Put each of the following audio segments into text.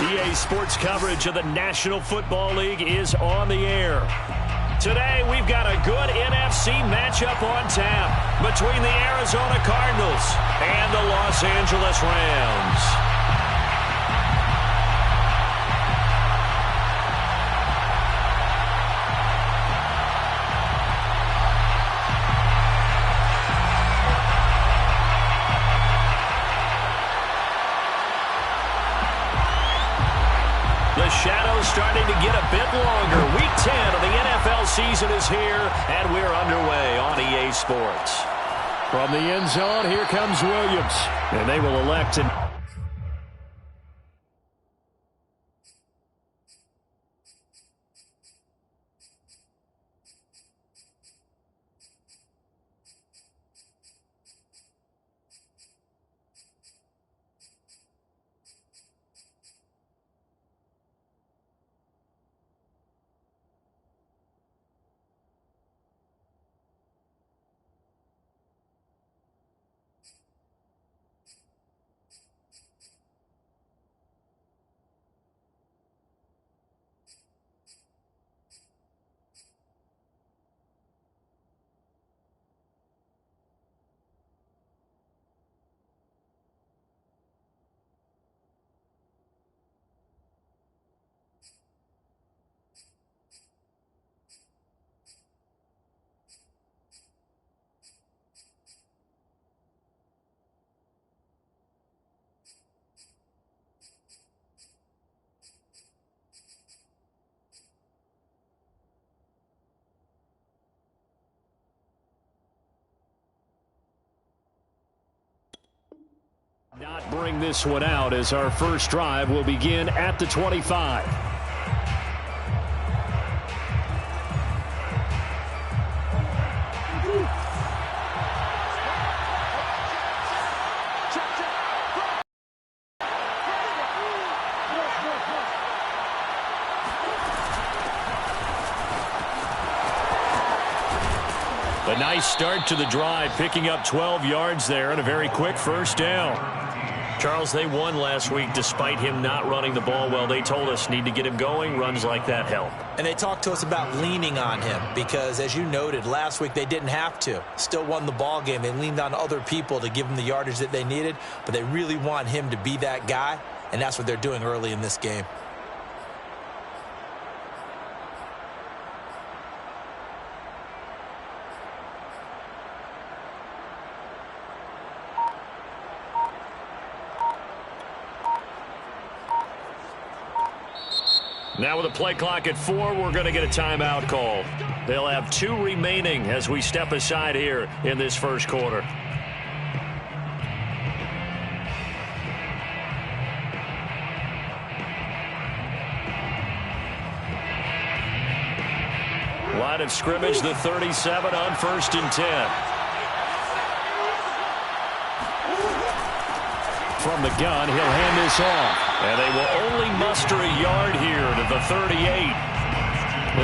EA Sports coverage of the National Football League is on the air. Today, we've got a good NFC matchup on tap between the Arizona Cardinals and the Los Angeles Rams. The shadow's starting to get a bit longer. Week 10 of the NFL season is here, and we're underway on EA Sports. From the end zone, here comes Williams. And they will elect to... not bring this one out as our first drive will begin at the 25. A nice start to the drive, picking up 12 yards there and a very quick first down. Charles, they won last week despite him not running the ball well. They told us need to get him going. Runs like that help. And they talked to us about leaning on him because, as you noted, last week they didn't have to. Still won the ball game. They leaned on other people to give them the yardage that they needed, but they really want him to be that guy, and that's what they're doing early in this game. Now with a play clock at 4, we're going to get a timeout call. They'll have 2 remaining as we step aside here in this first quarter. Line of scrimmage, the 37 on 1st and 10. From the gun, he'll hand this off. And they will only muster a yard here to the 38.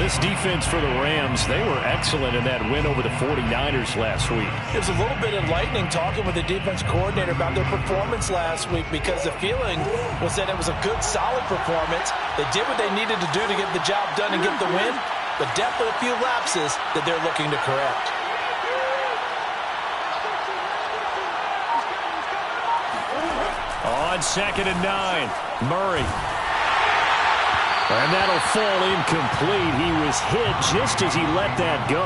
This defense for the Rams, they were excellent in that win over the 49ers last week. It was a little bit enlightening talking with the defense coordinator about their performance last week because the feeling was that it was a good, solid performance. They did what they needed to do to get the job done and get the win, but definitely a few lapses that they're looking to correct. On 2nd and 9, Murray. And that'll fall incomplete. He was hit just as he let that go.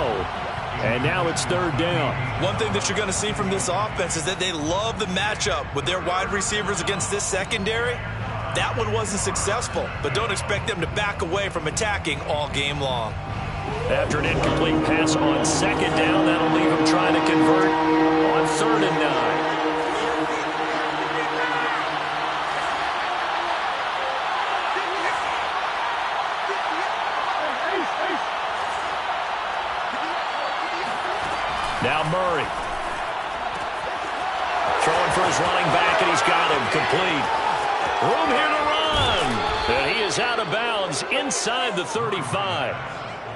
And now it's 3rd down. One thing that you're going to see from this offense is that they love the matchup with their wide receivers against this secondary. That one wasn't successful, but don't expect them to back away from attacking all game long. After an incomplete pass on 2nd down, that'll leave him trying to convert on 3rd and 9. Now Murray. Throwing for his running back, and he's got him complete. Room here to run. And he is out of bounds inside the 35.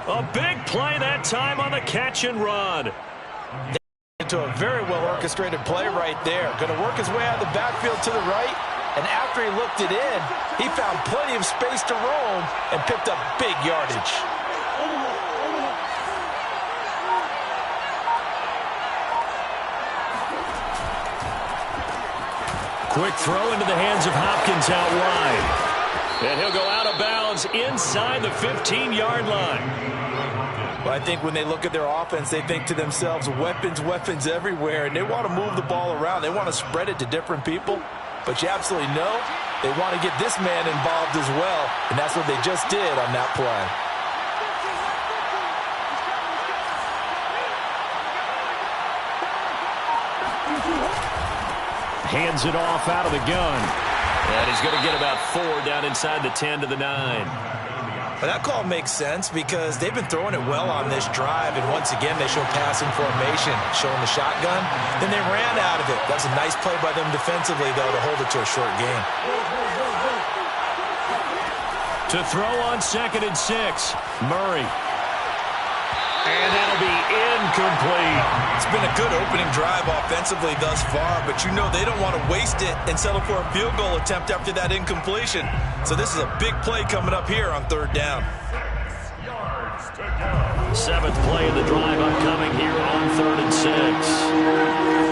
A big play that time on the catch and run. Into a very well orchestrated play right there. Going to work his way out of the backfield to the right. And after he looked it in, he found plenty of space to roam and picked up big yardage. Quick throw into the hands of Hopkins out wide. And he'll go out of bounds inside the 15-yard line. But I think when they look at their offense, they think to themselves, weapons, weapons everywhere, and they want to move the ball around. They want to spread it to different people. But you absolutely know they want to get this man involved as well, and that's what they just did on that play. Hands it off out of the gun. And he's going to get about 4 down inside the 10 to the 9. But that call makes sense because they've been throwing it well on this drive, and once again they show passing formation, showing the shotgun. Then they ran out of it. That's a nice play by them defensively, though, to hold it to a short gain. To throw on 2nd and 6, Murray. And that'll be incomplete. It's been a good opening drive offensively thus far, but you know they don't want to waste it and settle for a field goal attempt after that incompletion. So this is a big play coming up here on 3rd down. 7th play of the drive upcoming here on 3rd and 6.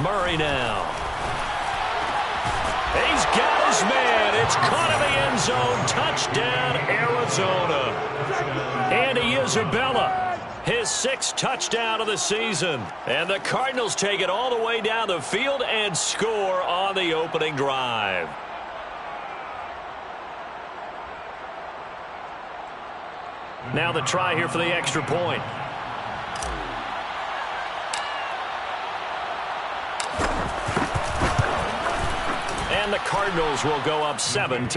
Murray now. He's got his man. It's caught in the end zone. Touchdown, Arizona. Andy Isabella, his 6th touchdown of the season. And the Cardinals take it all the way down the field and score on the opening drive. Now the try here for the extra point. And the Cardinals will go up 7-0.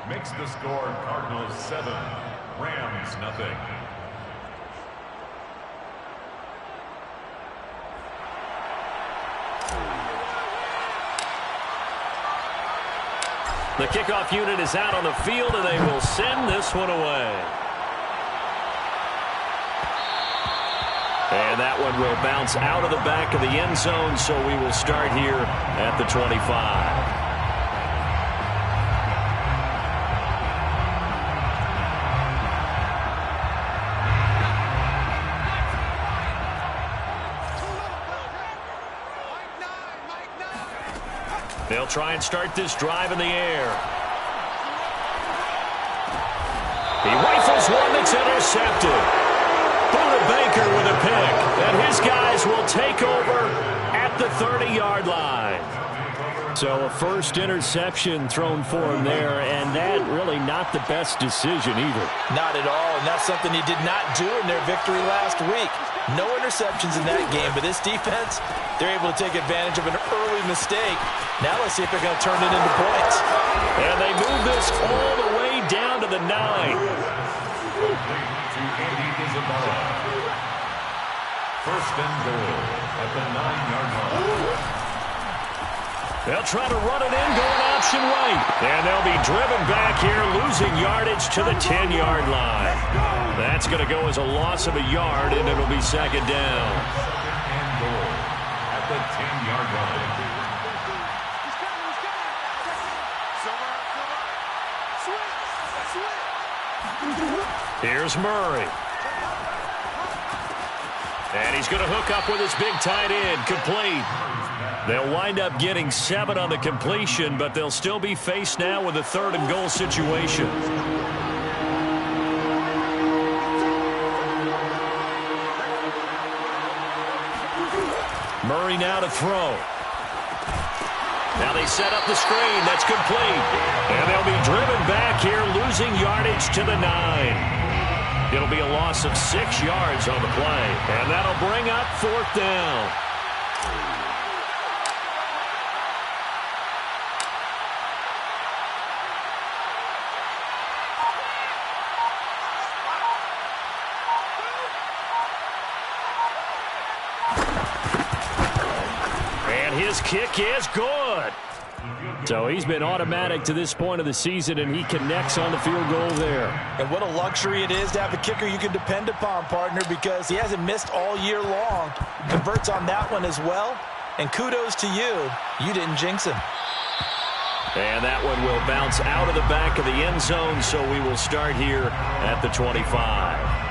Makes the score Cardinals 7, Rams 0. The kickoff unit is out on the field, and they will send this one away. And that one will bounce out of the back of the end zone, so we will start here at the 25. They'll try and start this drive in the air. He rifles one that's intercepted. Buda Baker with a pick, and his guys will take over at the 30-yard line. So a first interception thrown for him there, and that really not the best decision either. Not at all, and that's something he did not do in their victory last week. No interceptions in that game, but this defense, they're able to take advantage of an early mistake. Now let's see if they're going to turn it into points. And they move this all the way down to the 9. First and goal at the 9-yard line. They'll try to run it in, going option right. And they'll be driven back here, losing yardage to the 10-yard line. That's going to go as a loss of a yard, and it'll be 2nd down. And goal at the 10-yard line. Here's Murray. And he's going to hook up with his big tight end, complete. They'll wind up getting 7 on the completion, but they'll still be faced now with a 3rd and goal situation. Murray now to throw. Now they set up the screen. That's complete. And they'll be driven back here, losing yardage to the 9. It'll be a loss of 6 yards on the play. And that'll bring up 4th down. kick is good. So he's been automatic to this point of the season, and he connects on the field goal there. And what a luxury it is to have a kicker you can depend upon, partner, because he hasn't missed all year long. Converts on that one as well. And kudos to you. You didn't jinx him. And that one will bounce out of the back of the end zone, so we will start here at the 25.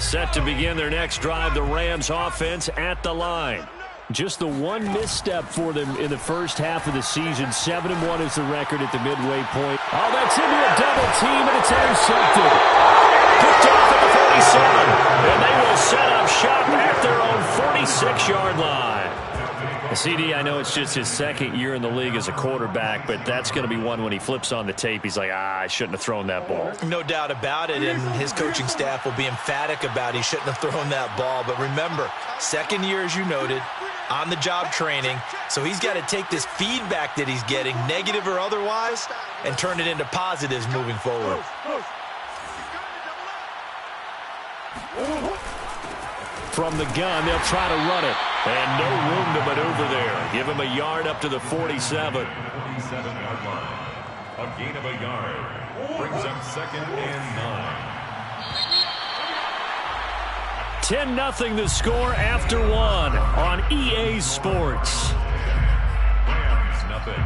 Set to begin their next drive, the Rams offense at the line. Just the one misstep for them in the first half of the season. 7-1 is the record at the midway point. Oh, that's into a double team, and it's intercepted. Picked off at the 47, and they will set up shop at their own 46-yard line. CD, I know it's just his second year in the league as a quarterback, but that's going to be one when he flips on the tape. He's like, I shouldn't have thrown that ball. No doubt about it, and his coaching staff will be emphatic about he shouldn't have thrown that ball. But remember, second year, as you noted, on-the-job training, so he's got to take this feedback that he's getting, negative or otherwise, and turn it into positives moving forward. From the gun, they'll try to run it. And no room to maneuver there. Give him a yard up to the 47. 47-yard line. A gain of a yard. Brings up 2nd and 9. 10-0 the score after one on EA Sports. Rams, nothing.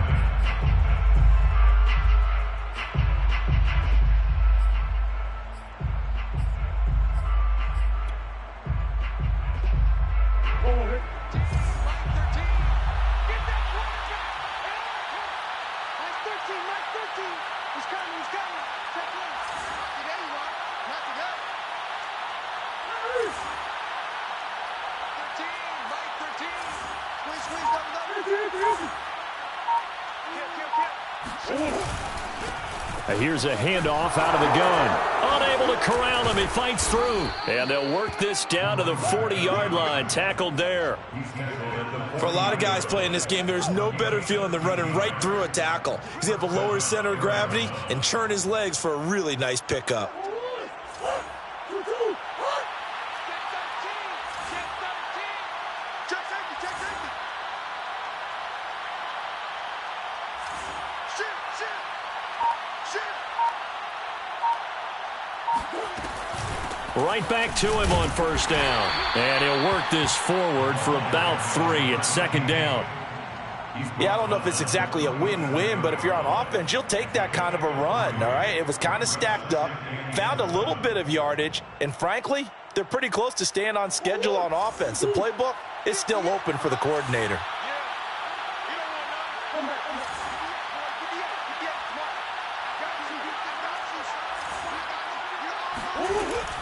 Here's a handoff out of the gun. Unable to corral him. He fights through. And they'll work this down to the 40-yard line. Tackled there. For a lot of guys playing this game, there's no better feeling than running right through a tackle. He's able to lower his center of gravity and churn his legs for a really nice pickup. Right back to him on first down. And he'll work this forward for about 3 at second down. Yeah, I don't know if it's exactly a win-win, but if you're on offense, you'll take that kind of a run, all right? It was kind of stacked up, found a little bit of yardage, and frankly, they're pretty close to staying on schedule on offense. The playbook is still open for the coordinator.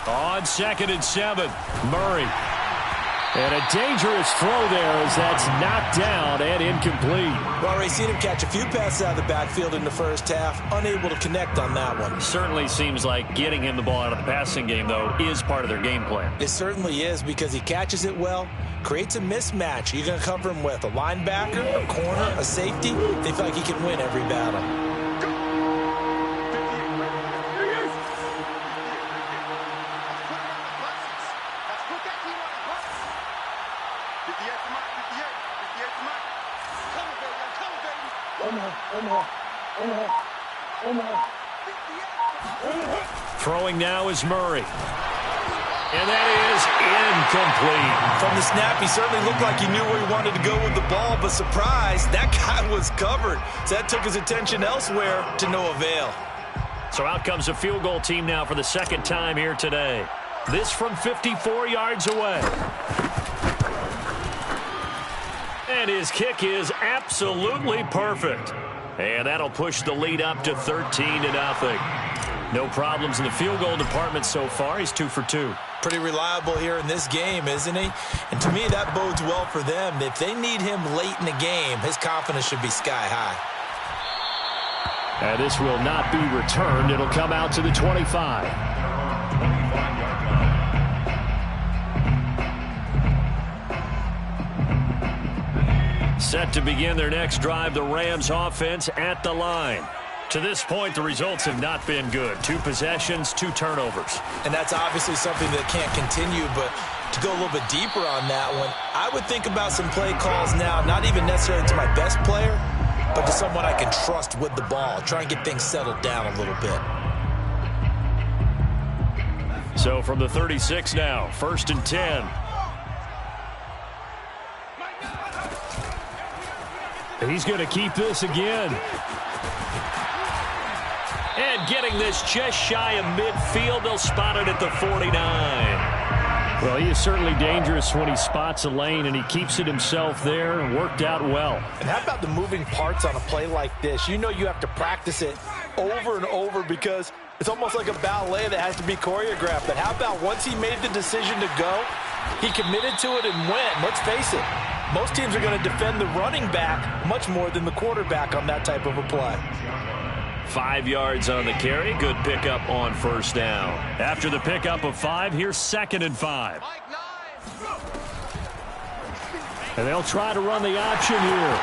On 2nd and 7, Murray. And a dangerous throw there as that's knocked down and incomplete. Well, we've seen him catch a few passes out of the backfield in the first half, unable to connect on that one. Certainly seems like getting him the ball out of the passing game, though, is part of their game plan. It certainly is because he catches it well, creates a mismatch. You're going to cover him with a linebacker, a corner, a safety. They feel like he can win every battle. Throwing now is Murray. And that is incomplete. From the snap, he certainly looked like he knew where he wanted to go with the ball, but surprise, that guy was covered. So that took his attention elsewhere to no avail. So out comes a field goal team now for the second time here today. This from 54 yards away. And his kick is absolutely perfect. And that'll push the lead up to 13-0. No problems in the field goal department so far. He's 2 for 2. Pretty reliable here in this game, isn't he? And to me, that bodes well for them. If they need him late in the game, his confidence should be sky high. And this will not be returned. It'll come out to the 25. 25-yard line. Set to begin their next drive, the Rams offense at the line. To this point, the results have not been good. 2 possessions, 2 turnovers. And that's obviously something that can't continue, but To go a little bit deeper on that one, I would think about some play calls now, not even necessarily to my best player, but to someone I can trust with the ball. Try and get things settled down a little bit. So from the 36 now, 1st and 10. He's going to keep this again. And getting this just shy of midfield, they'll spot it at the 49. Well, he is certainly dangerous when he spots a lane, and he keeps it himself there. Worked out well. And how about the moving parts on a play like this? You know you have to practice it over and over because it's almost like a ballet that has to be choreographed. But how about once he made the decision to go, he committed to it and went. Let's face it, most teams are going to defend the running back much more than the quarterback on that type of a play. 5 yards on the carry. Good pickup on 1st down. After the pickup of 5, here's 2nd and 5. And they'll try to run the option here.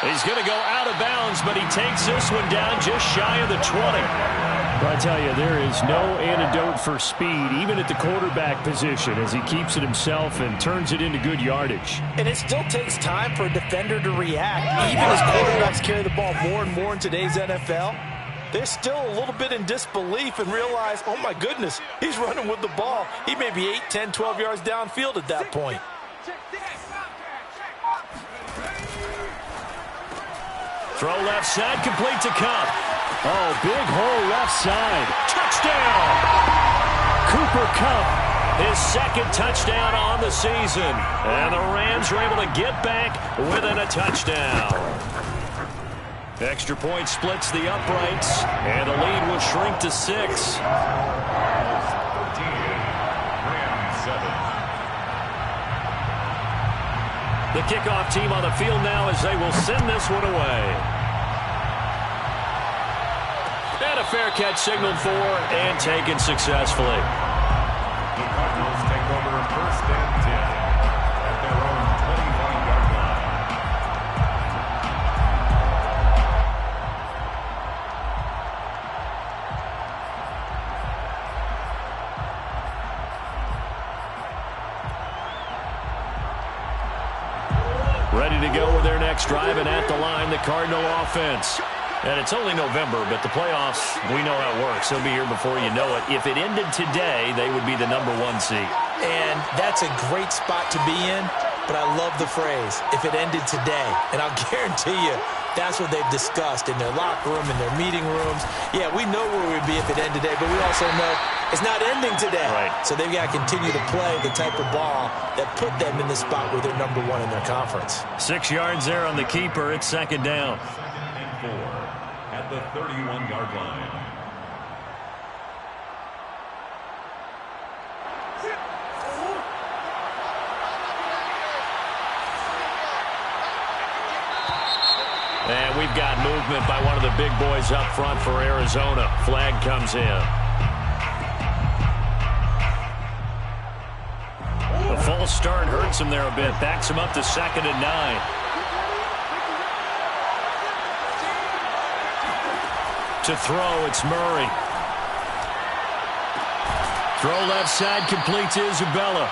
He's going to go out of bounds, but he takes this one down just shy of the 20. But I tell you, there is no antidote for speed, even at the quarterback position, as he keeps it himself and turns it into good yardage. And it still takes time for a defender to react. Even as quarterbacks carry the ball more and more in today's NFL, they're still a little bit in disbelief and realize, oh my goodness, he's running with the ball. He may be 8, 10, 12 yards downfield at that point. Throw left side, complete to Cup. Oh, big hole left side. Touchdown! Cooper Kupp. His 2nd touchdown on the season. And the Rams are able to get back within a touchdown. Extra point splits the uprights, and the lead will shrink to 6. Rams 13, Rams 7. The kickoff team on the field now as they will send this one away. And a fair catch signaled for and taken successfully. The Cardinals take over 1st and 10 at their own 21-yard line. Ready to go with their next drive, and at the line, the Cardinal offense. And it's only November, but the playoffs, we know how it works. They'll be here before you know it. If it ended today, they would be the #1 seed. And that's a great spot to be in, but I love the phrase, if it ended today. And I'll guarantee you, that's what they've discussed in their locker room, in their meeting rooms. Yeah, we know where we'd be if it ended today, but we also know it's not ending today. Right. So they've got to continue to play the type of ball that put them in the spot where they're #1 in their conference. 6 yards there on the keeper. It's 2nd down. 2nd and 4 at the 31-yard line. And we've got movement by one of the big boys up front for Arizona. Flag comes in. The false start hurts him there a bit. Backs him up to 2nd and 9. To throw, it's Murray. Throw left side, complete to Isabella.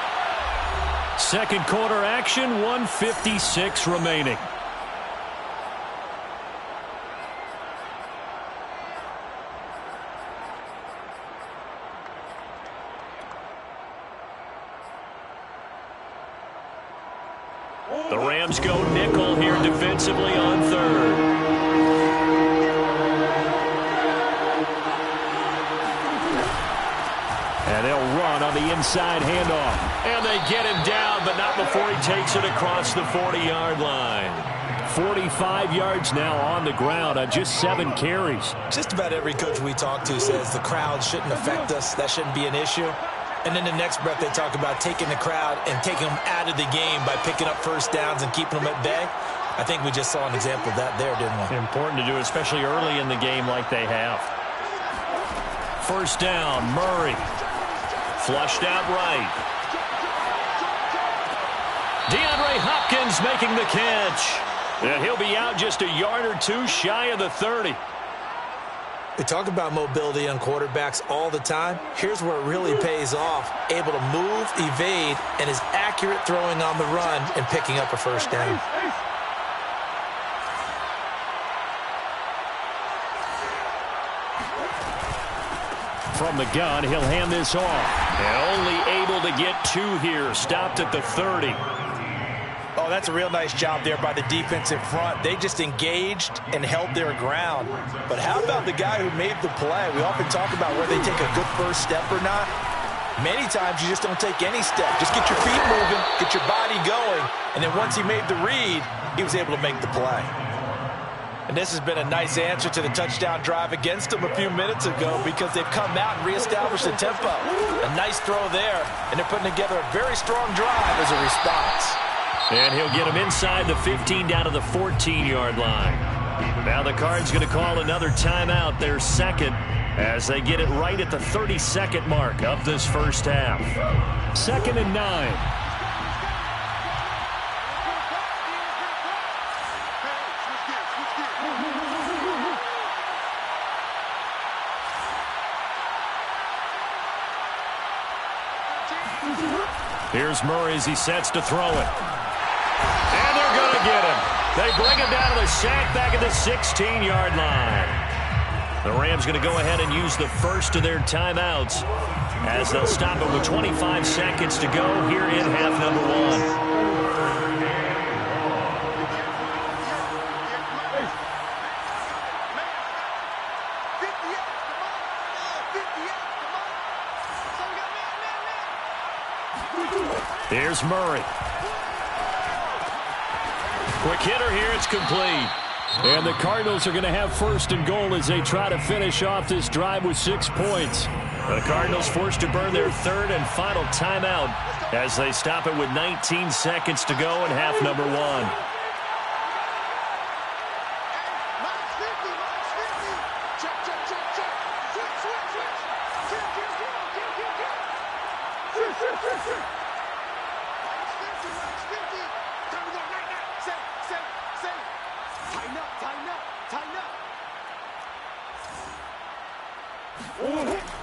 2nd quarter action, 1:56 remaining. The Rams go nickel here defensively on 3rd. And they'll run on the inside handoff. And they get him down, but not before he takes it across the 40-yard line. 45 yards now on the ground on just 7 carries. Just about every coach we talk to says the crowd shouldn't affect us. That shouldn't be an issue. And then the next breath they talk about taking the crowd and taking them out of the game by picking up 1st downs and keeping them at bay. I think we just saw an example of that there, didn't we? Important to do, especially early in the game like they have. 1st down, Murray. Flushed out right. DeAndre Hopkins making the catch. And he'll be out just a yard or two shy of the 30. We talk about mobility on quarterbacks all the time. Here's where it really pays off. Able to move, evade, and is accurate throwing on the run and picking up a first down. From the gun, he'll hand this off. And only able to get 2 here. Stopped at the 30. Oh, that's a real nice job there by the defensive front. They just engaged and held their ground. But how about the guy who made the play? We often talk about where they take a good first step or not. Many times you just don't take any step. Just get your feet moving, get your body going, and then once he made the read, he was able to make the play. And this has been a nice answer to the touchdown drive against them a few minutes ago because they've come out and reestablished the tempo. A nice throw there, and they're putting together a very strong drive as a response. And he'll get him inside the 15 down to the 14-yard line. Now the Cards going to call another timeout, their second, as they get it right at the 32nd mark of this first half. 2nd and 9. Here's Murray as he sets to throw it. And they're going to get him. They bring him down to the sack back at the 16-yard line. The Rams going to go ahead and use the first of their timeouts as they'll stop it with 25 seconds to go here in half number 1. Here's Murray. Quick hitter here. It's complete. And the Cardinals are going to have 1st and goal as they try to finish off this drive with 6 points. The Cardinals forced to burn their 3rd and final timeout as they stop it with 19 seconds to go in half number 1.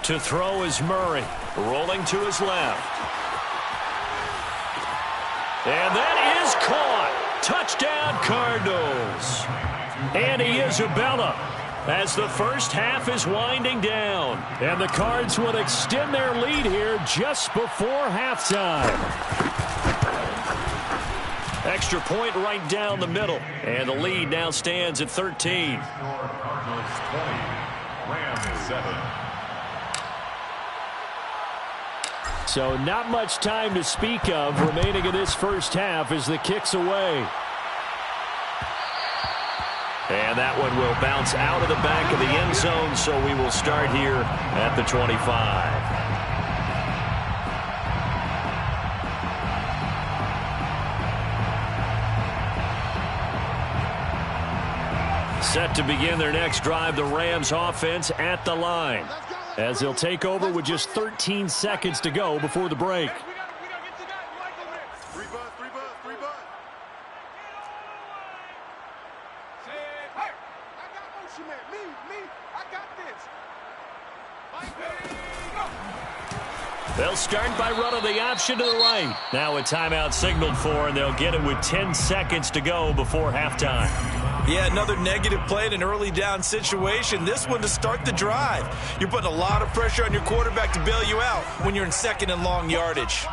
To throw is Murray, rolling to his left. And that is caught. Touchdown, Cardinals. Andy Isabella as the first half is winding down. And the Cards will extend their lead here just before halftime. Extra point right down the middle. And the lead now stands at 13. Cardinals 20, Rams 7. So not much time to speak of remaining in this first half as the kick's away. And that one will bounce out of the back of the end zone, so we will start here at the 25. Set to begin their next drive, the Rams offense at the line, as they'll take over with just 13 seconds to go before the break. They'll start by running the option to the right. Now a timeout signaled for, and they'll get it with 10 seconds to go before halftime. Yeah, another negative play in an early down situation. This one to start the drive. You're putting a lot of pressure on your quarterback to bail you out when you're in 2nd and long yardage.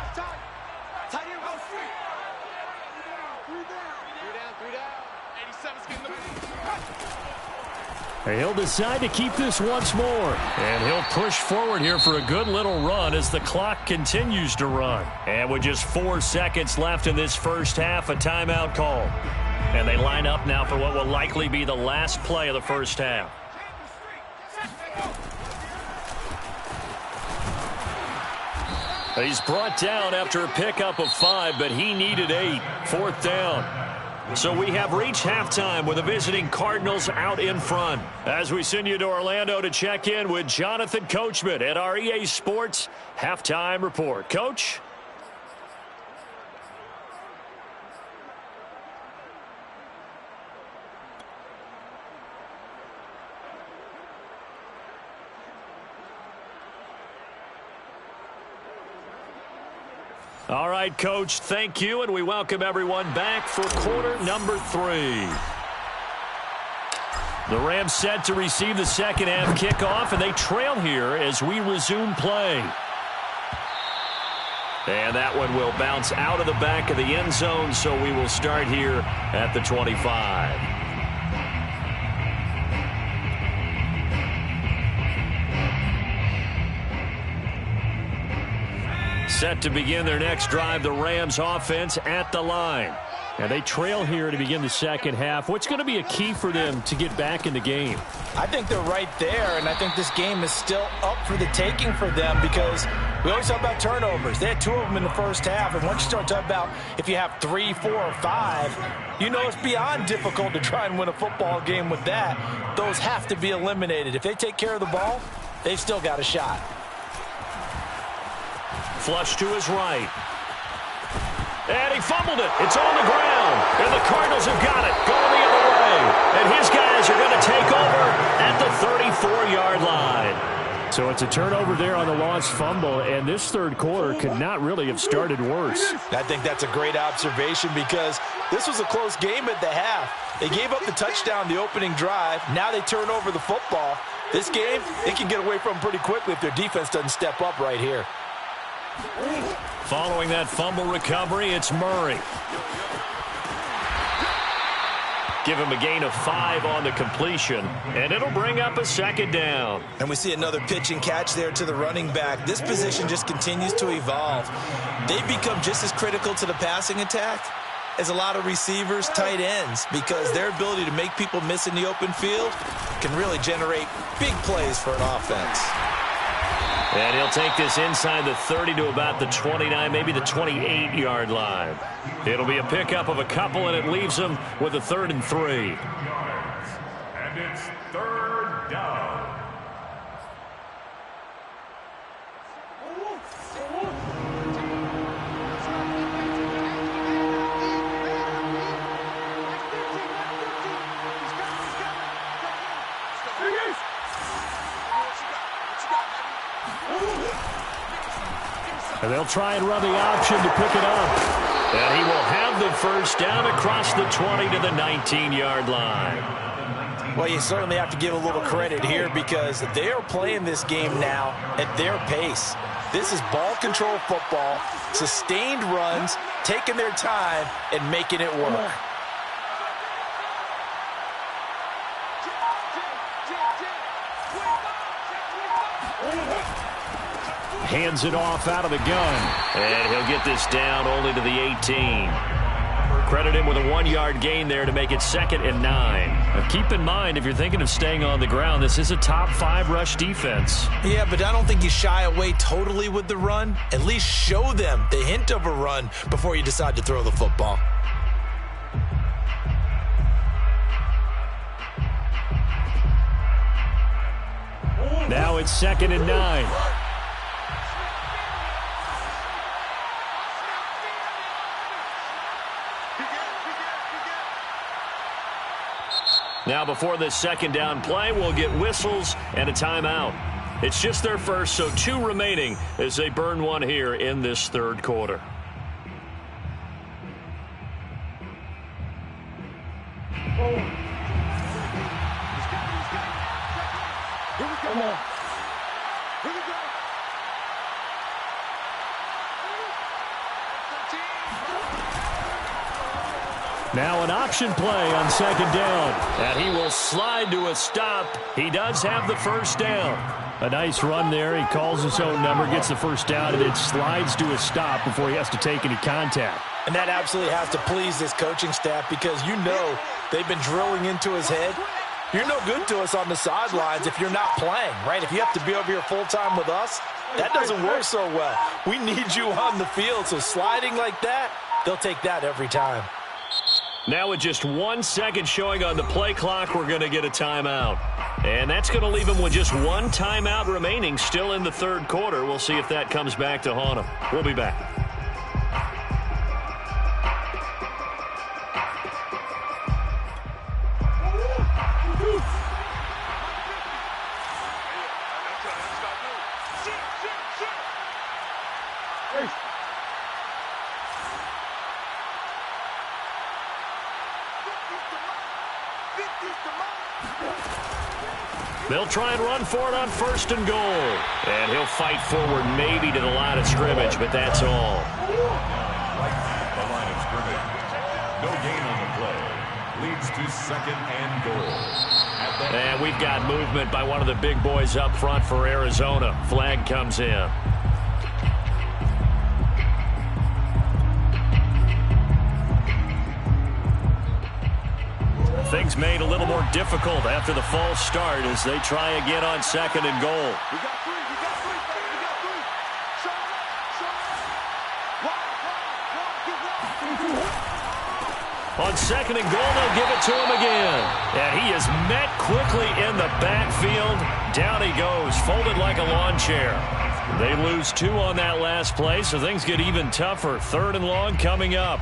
He'll decide to keep this once more. And he'll push forward here for a good little run as the clock continues to run. And with just 4 seconds left in this first half, a timeout call. And they line up now for what will likely be the last play of the first half. He's brought down after a pickup of 5, but he needed 8. 4th down. So we have reached halftime with the visiting Cardinals out in front. As we send you to Orlando to check in with Jonathan Coachman at our EA Sports Halftime Report. Coach? All right, Coach, thank you, and we welcome everyone back for quarter number 3. The Rams set to receive the second half kickoff, and they trail here as we resume play. And that one will bounce out of the back of the end zone, so we will start here at the 25. Set to begin their next drive, the Rams offense at the line. And they trail here to begin the second half. What's going to be a key for them to get back in the game? I think they're right there, and I think this game is still up for the taking for them because we always talk about turnovers. They had 2 of them in the first half, and once you start talking about if you have 3, 4, or 5, you know it's beyond difficult to try and win a football game with that. Those have to be eliminated. If they take care of the ball, they've still got a shot. Flush to his right. And he fumbled it. It's on the ground. And the Cardinals have got it. Going the other way. And his guys are going to take over at the 34-yard line. So it's a turnover there on the lost fumble, and this third quarter could not really have started worse. I think that's a great observation because this was a close game at the half. They gave up the touchdown the opening drive. Now they turn over the football. This game, they can get away from pretty quickly if their defense doesn't step up right here. Following that fumble recovery, it's Murray. Give him a gain of 5 on the completion, and it'll bring up a second down. And we see another pitch and catch there to the running back. This position just continues to evolve. They've become just as critical to the passing attack as a lot of receivers, tight ends, because their ability to make people miss in the open field can really generate big plays for an offense. And he'll take this inside the 30 to about the 29, maybe the 28-yard line. It'll be a pickup of a couple, and it leaves them with a 3rd and 3. And it's 3rd down. And they'll try and run the option to pick it up. And he will have the first down across the 20 to the 19-yard line. Well, you certainly have to give a little credit here because they are playing this game now at their pace. This is ball control football, sustained runs, taking their time, and making it work. Hands it off out of the gun. And he'll get this down only to the 18. Credit him with a 1-yard gain there to make it 2nd and 9. Now keep in mind, if you're thinking of staying on the ground, this is a top 5 rush defense. Yeah, but I don't think you shy away totally with the run. At least show them the hint of a run before you decide to throw the football. Now it's 2nd and 9. Now before this second down play, we'll get whistles and a timeout. It's just their first, so 2 remaining as they burn one here in this third quarter. Now an option play on 2nd down. And he will slide to a stop. He does have the first down. A nice run there. He calls his own number, gets the first down, and then slides to a stop before he has to take any contact. And that absolutely has to please this coaching staff because you know they've been drilling into his head. You're no good to us on the sidelines if you're not playing, right? If you have to be over here full-time with us, that doesn't work so well. We need you on the field, so sliding like that, they'll take that every time. Now with just 1 second showing on the play clock, we're going to get a timeout. And that's going to leave him with just 1 timeout remaining still in the third quarter. We'll see if that comes back to haunt him. We'll be back. They'll try and run for it on 1st and goal. And he'll fight forward maybe to the line of scrimmage, but that's all. The line of scrimmage. No gain on the play. Leads to 2nd and goal. And we've got movement by one of the big boys up front for Arizona. Flag comes in. Things made a little more difficult after the false start as they try again on 2nd and goal. On 2nd and goal, they'll give it to him again. And he is met quickly in the backfield. Down he goes, folded like a lawn chair. They lose 2 on that last play, so things get even tougher. 3rd and long coming up.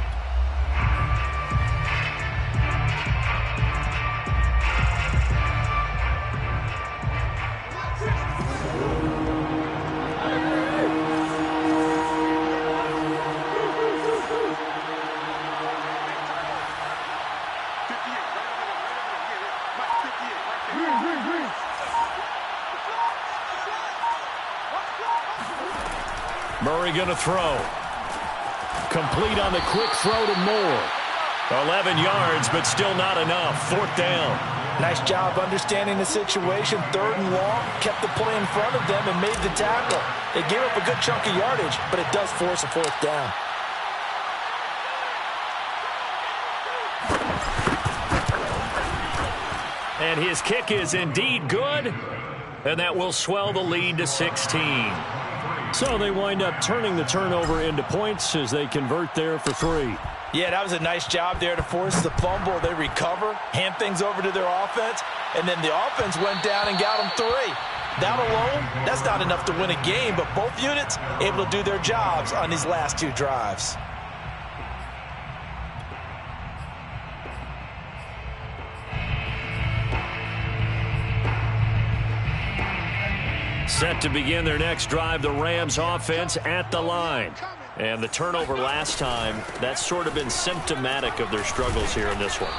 Murray going to throw. Complete on the quick throw to Moore. 11 yards, but still not enough. 4th down. Nice job understanding the situation. 3rd and long. Kept the play in front of them and made the tackle. They gave up a good chunk of yardage, but it does force a 4th down. And his kick is indeed good. And that will swell the lead to 16. So they wind up turning the turnover into points as they convert there for 3. Yeah, that was a nice job there to force the fumble. They recover, hand things over to their offense, and then the offense went down and got them 3. That alone, that's not enough to win a game, but both units able to do their jobs on these last 2 drives. Set to begin their next drive, the Rams offense at the line. And the turnover last time, that's sort of been symptomatic of their struggles here in this one.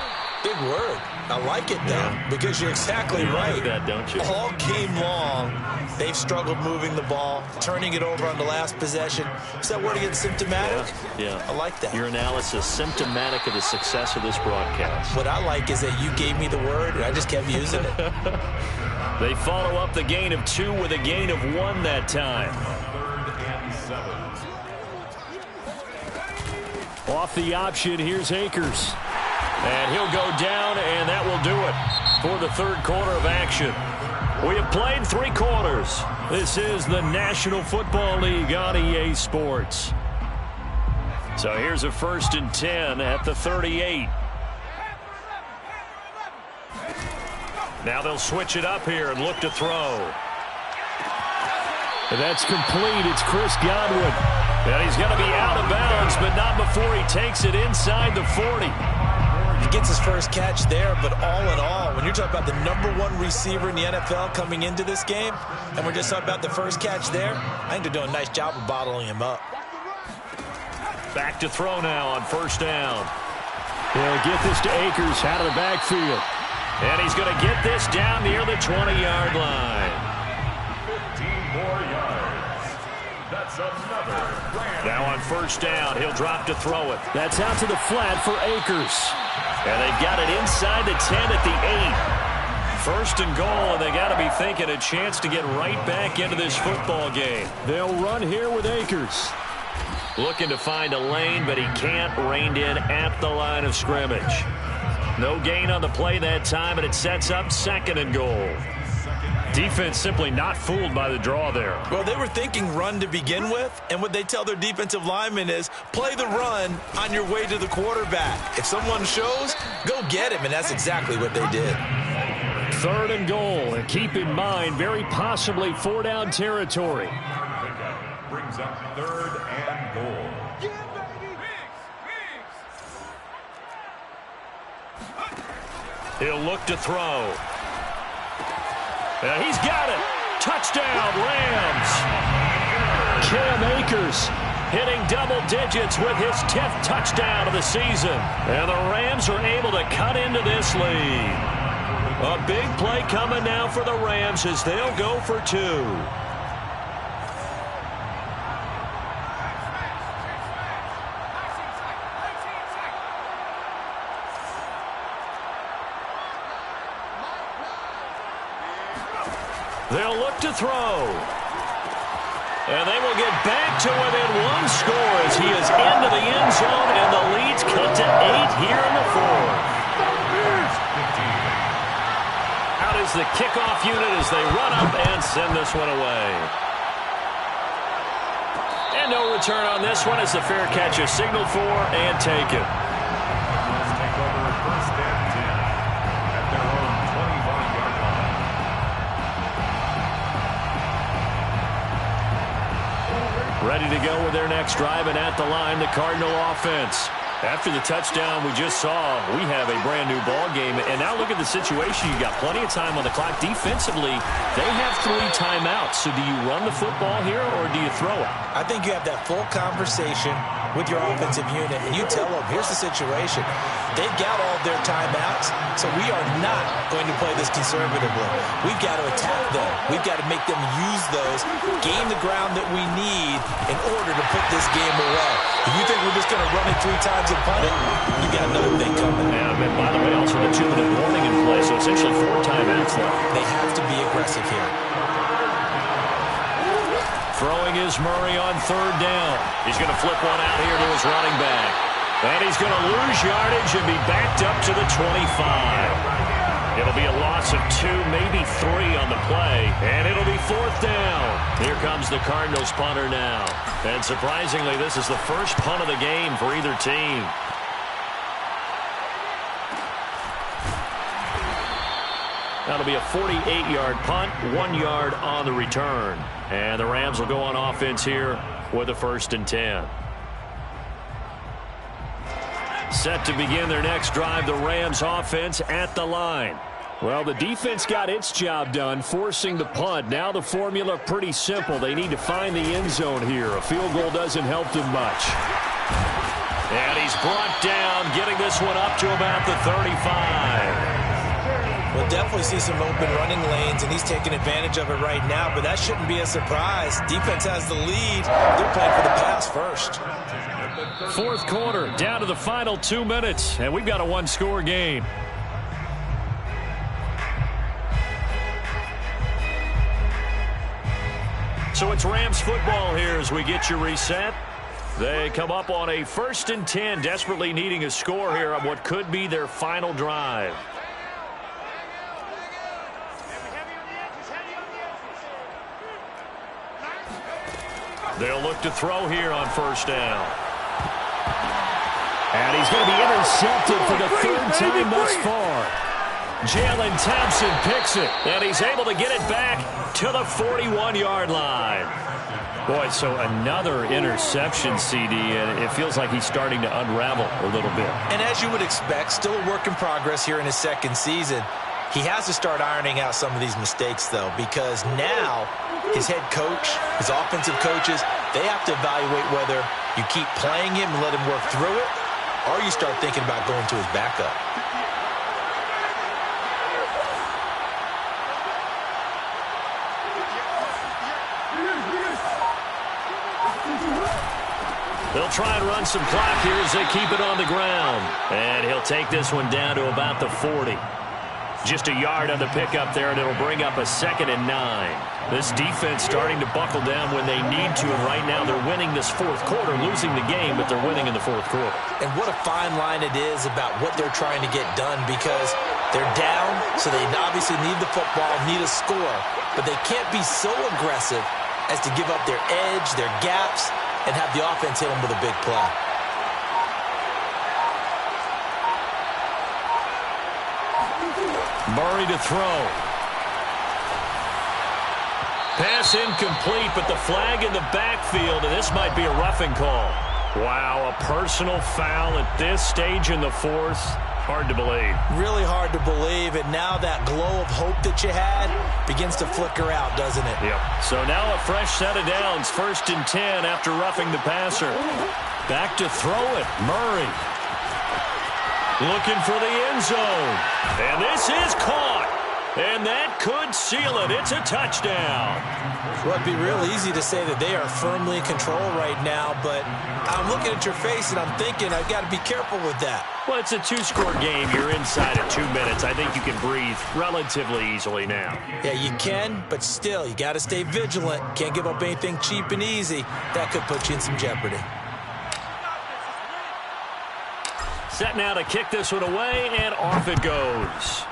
Big word. I like it, though, because you're exactly right. Like that, don't you? All game long, they've struggled moving the ball, turning it over on the last possession. Is that word again, symptomatic? Yeah. I like that. Your analysis, symptomatic of the success of this broadcast. What I like is that you gave me the word, and I just kept using it. They follow up the gain of 2 with a gain of 1 that time. 3rd and 7. Off the option, here's Akers. And he'll go down, and that will do it for the 3rd quarter of action. We have played 3 quarters. This is the National Football League on EA Sports. So here's a 1st and 10 at the 38. Now they'll switch it up here and look to throw. That's complete. It's Chris Godwin. And he's going to be out of bounds, but not before he takes it inside the 40. He gets his first catch there, but all in all, when you're talking about the #1 receiver in the NFL coming into this game, and we're just talking about the first catch there, I think they're doing a nice job of bottling him up. Back to throw now on 1st down. They'll get this to Akers out of the backfield. And he's going to get this down near the 20-yard line. 15 more yards. That's another grand. Now on 1st down, he'll drop to throw it. That's out to the flat for Akers. And they've got it inside the 10 at the 8. 1st and goal, and they got to be thinking a chance to get right back into this football game. They'll run here with Akers. Looking to find a lane, but he can't. Reined in at the line of scrimmage. No gain on the play that time, and it sets up 2nd and goal. Defense simply not fooled by the draw there. Well, they were thinking run to begin with, and what they tell their defensive linemen is play the run on your way to the quarterback. If someone shows, go get him, and that's exactly what they did. 3rd and goal, and keep in mind, very possibly 4-down territory. Brings up 3rd and goal. He'll look to throw. And he's got it. Touchdown, Rams. Cam Akers hitting double digits with his 10th touchdown of the season. And the Rams are able to cut into this lead. A big play coming now for the Rams as they'll go for 2. They'll look to throw. And they will get back to within 1 score as he is into the end zone, and the lead's cut to 8 here in the 4th. Out is the kickoff unit as they run up and send this one away. And no return on this one as the fair catch is signaled for and taken. Let's take over first and 10 at their own 25-yard line. Ready to go with their next drive, and at the line, the Cardinal offense. After the touchdown we just saw, we have a brand-new ball game. And now look at the situation. You got plenty of time on the clock. Defensively, they have 3 timeouts. So do you run the football here, or do you throw it? I think you have that full conversation with your offensive unit, and you tell them, here's the situation. They've got all of their timeouts, so we are not going to play this conservatively. We've got to attack them. We've got to make them use those, gain the ground that we need in order to put this game away. If you think we're just going to run it 3 times and punt it, you got another thing coming. And by the way, also the 2-minute warning in play, so essentially 4 timeouts left. They have to be aggressive here. Throwing is Murray on 3rd down. He's going to flip one out here to his running back. And he's going to lose yardage and be backed up to the 25. It'll be a loss of 2, maybe 3 on the play. And it'll be 4th down. Here comes the Cardinals punter now. And surprisingly, this is the first punt of the game for either team. That'll be a 48-yard punt, 1 yard on the return. And the Rams will go on offense here with a 1st and 10. Set to begin their next drive, the Rams offense at the line. Well, the defense got its job done, forcing the punt. Now the formula pretty simple. They need to find the end zone here. A field goal doesn't help them much. And he's brought down, getting this one up to about the 35. We'll definitely see some open running lanes, and he's taking advantage of it right now, but that shouldn't be a surprise. Defense has the lead. They're playing for the pass first. 4th quarter, down to the final 2 minutes, and we've got a 1-score game. So it's Rams football here as we get you reset. They come up on a 1st and 10, desperately needing a score here on what could be their final drive. They'll look to throw here on 1st down. And he's going to be intercepted for the 3rd time thus far. Jalen Thompson picks it, and he's able to get it back to the 41-yard line. Boy, so another interception, CD, and it feels like he's starting to unravel a little bit. And as you would expect, still a work in progress here in his 2nd season. He has to start ironing out some of these mistakes, though, because now his head coach, his offensive coaches, they have to evaluate whether you keep playing him and let him work through it, or you start thinking about going to his backup. They'll try and run some clock here as they keep it on the ground. And he'll take this one down to about the 40. Just a yard on the pickup there, and it'll bring up a 2nd and 9. This defense starting to buckle down when they need to, and right now they're winning this 4th quarter, losing the game, but they're winning in the 4th quarter. And what a fine line it is about what they're trying to get done, because they're down, so they obviously need the football, need a score, but they can't be so aggressive as to give up their edge, their gaps, and have the offense hit them with a big play. Murray to throw. Pass incomplete, but the flag in the backfield, and this might be a roughing call. Wow, a personal foul at this stage in the 4th. Hard to believe. Really hard to believe, and now that glow of hope that you had begins to flicker out, doesn't it? Yep. So now a fresh set of downs, 1st and 10 after roughing the passer. Back to throw it, Murray. Looking for the end zone. And this is caught. And that could seal it. It's a touchdown. Well, it'd be real easy to say that they are firmly in control right now, but I'm looking at your face and I'm thinking I've got to be careful with that. Well, it's a two-score game. You're inside of 2 minutes. I think you can breathe relatively easily now. Yeah, you can, but still, you got to stay vigilant. Can't give up anything cheap and easy. That could put you in some jeopardy. Set now to kick this one away, and off it goes.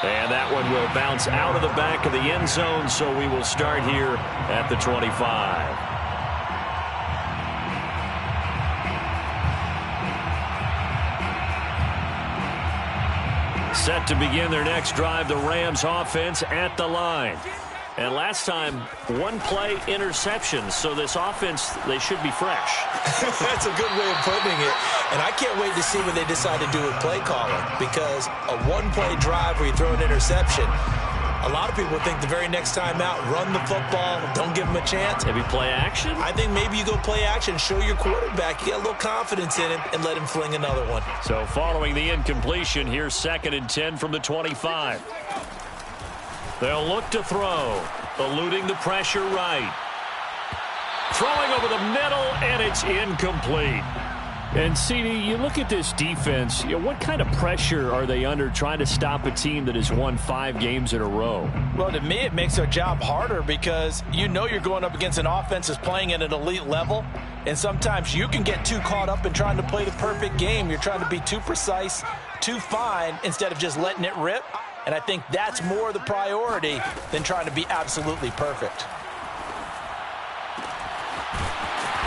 And that one will bounce out of the back of the end zone, so we will start here at the 25. Set to begin their next drive, the Rams offense at the line. And last time, one-play interceptions, so this offense, they should be fresh. That's a good way of putting it. And I can't wait to see what they decide to do with play calling, because a one-play drive where you throw an interception, a lot of people think the very next time out, run the football, don't give them a chance. Maybe play action? I think maybe you go play action, show your quarterback, you get a little confidence in him, and let him fling another one. So following the incompletion, here's 2nd and 10 from the 25. They'll look to throw, eluding the pressure right. Throwing over the middle, and it's incomplete. And, CD, you look at this defense, what kind of pressure are they under trying to stop a team that has won 5 games in a row? Well, to me, it makes their job harder because you know you're going up against an offense that's playing at an elite level, and sometimes you can get too caught up in trying to play the perfect game. You're trying to be too precise, too fine, instead of just letting it rip. And I think that's more the priority than trying to be absolutely perfect.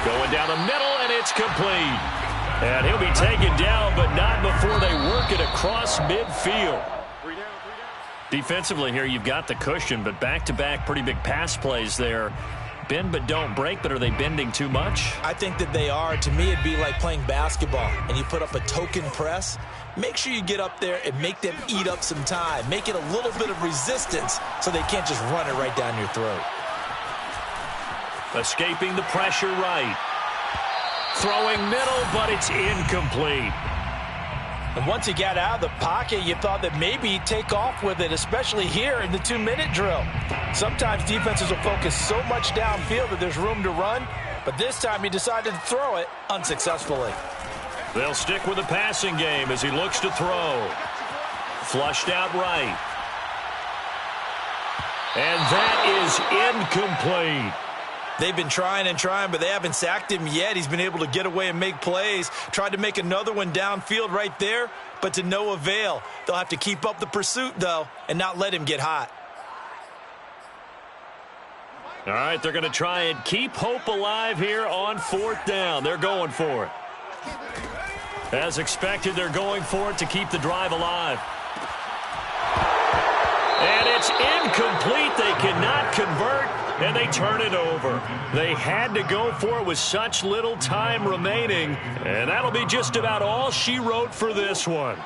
Going down the middle, and it's complete. And he'll be taken down, but not before they work it across midfield. Defensively here, you've got the cushion, but back-to-back pretty big pass plays there. Bend but don't break, but are they bending too much? I think that they are. To me, it'd be like playing basketball, and you put up a token press. Make sure you get up there and make them eat up some time. Make it a little bit of resistance so they can't just run it right down your throat. Escaping the pressure right. Throwing middle, but it's incomplete. And once he got out of the pocket, you thought that maybe he'd take off with it, especially here in the 2-minute drill. Sometimes defenses will focus so much downfield that there's room to run, but this time he decided to throw it unsuccessfully. They'll stick with the passing game as he looks to throw. Flushed out right. And that is incomplete. They've been trying and trying, but they haven't sacked him yet. He's been able to get away and make plays. Tried to make another one downfield right there, but to no avail. They'll have to keep up the pursuit, though, and not let him get hot. All right, they're going to try and keep hope alive here on 4th down. They're going for it. As expected, they're going for it to keep the drive alive. And it's incomplete. They cannot convert, and they turn it over. They had to go for it with such little time remaining, and that'll be just about all she wrote for this one.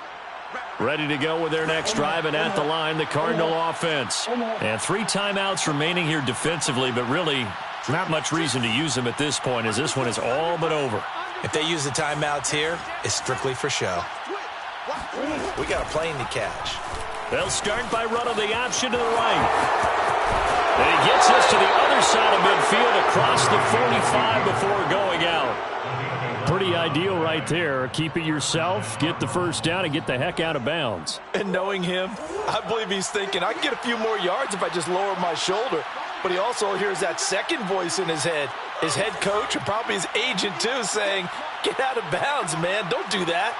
Ready to go with their next drive, and at the line, the Cardinal offense. And 3 timeouts remaining here defensively, but really not much reason to use them at this point, as this one is all but over. If they use the timeouts here, it's strictly for show. We got a plane to catch. They'll start by running the option to the right. And he gets us to the other side of midfield across the 45 before going out. Pretty ideal right there. Keep it yourself, get the first down, and get the heck out of bounds. And knowing him, I believe he's thinking, I can get a few more yards if I just lower my shoulder. But he also hears that second voice in his head. His head coach and probably his agent, too, saying, get out of bounds, man. Don't do that.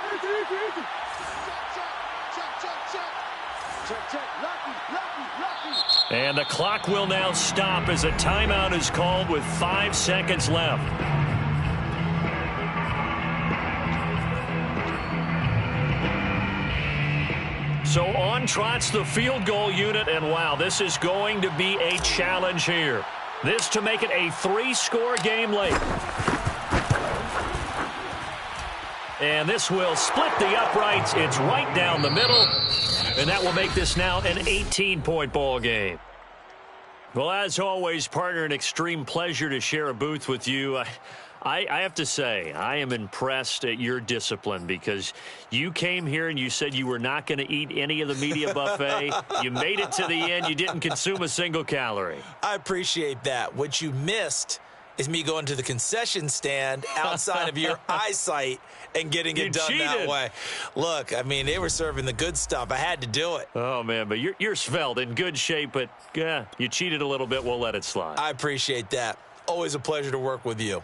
And the clock will now stop as a timeout is called with 5 seconds left. So on trots the field goal unit, and wow, this is going to be a challenge here. This to make it a 3-score game late. And this will split the uprights. It's right down the middle. And that will make this now an 18-point ball game. Well, as always, partner, an extreme pleasure to share a booth with you. I have to say, I am impressed at your discipline because you came here and you said you were not going to eat any of the media buffet. You made it to the end. You didn't consume a single calorie. I appreciate that. What you missed is me going to the concession stand outside of your eyesight and getting it done that way. Look, I mean, they were serving the good stuff. I had to do it. Oh, man, but you're svelte, in good shape, but yeah, you cheated a little bit. We'll let it slide. I appreciate that. Always a pleasure to work with you.